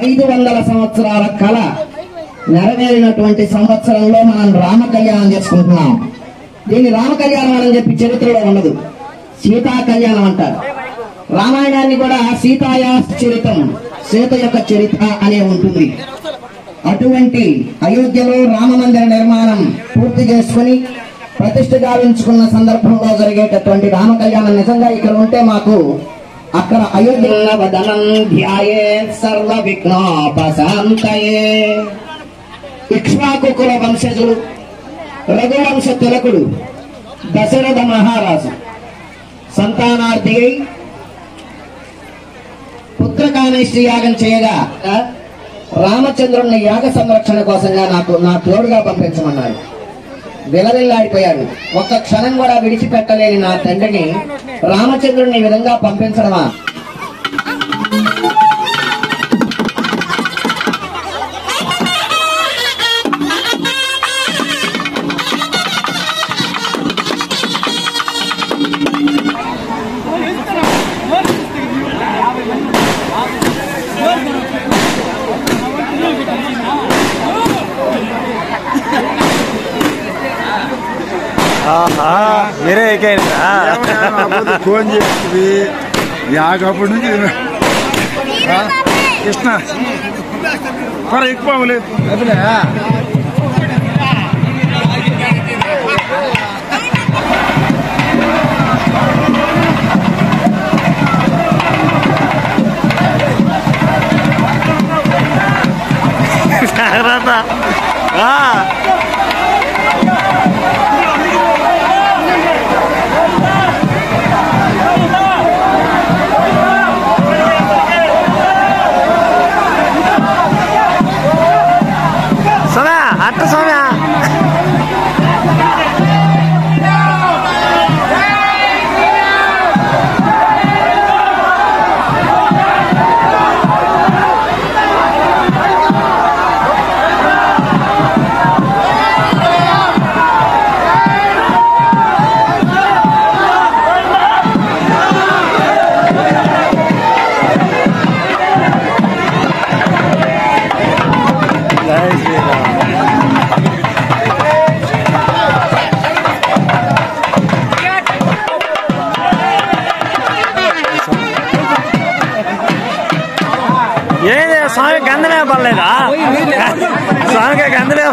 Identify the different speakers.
Speaker 1: 500 సంవత్సరాల కళ నెరవేరినటువంటి సంవత్సరంలో మనం రామ కళ్యాణం చేసుకుంటున్నాం. దీన్ని రామ కళ్యాణం అని చెప్పి చరిత్రలో ఉండదు, సీతా కళ్యాణం అంటారు. రామాయణాన్ని కూడా సీతాయా చరితం, సీత యొక్క చరిత్ర అనే ఉంటుంది. అటువంటి అయోధ్యలో రామ మందిర నిర్మాణం పూర్తి చేసుకుని ప్రతిష్ఠ గావించుకున్న సందర్భంలో జరిగేటటువంటి రామ కళ్యాణం నిజంగా ఇక్కడ ఉంటే మాకు అక్కడ అయోధ్య వదనం ధ్యాయే సర్వ విఘ్నోపశాంతయే. ఇక్ష్వాకు కుల వంశజుడు, రఘువంశ తిలకుడు దశరథ మహారాజు సంతానార్థి అయి పుత్రకామేష్టి యాగం చేయగా రామచంద్రుని యాగ సంరక్షణ కోసంగా నా తోడుగా పంపించమన్నాడు. విలవిల్లాడిపోయాడు. ఒక్క క్షణం కూడా విడిచిపెట్టలేని నా తండ్రిని రామచంద్రుని ఈ విధంగా పంపించడమా?
Speaker 2: మీరే
Speaker 3: ఫోన్ చేస్తుంది యాగప్పటి నుంచి కృష్ణ ఎక్కువలేదు
Speaker 2: అట్ట సౌమ్య ఏది స్వామి గంధమే పర్లేదా? స్వామికి గంధమే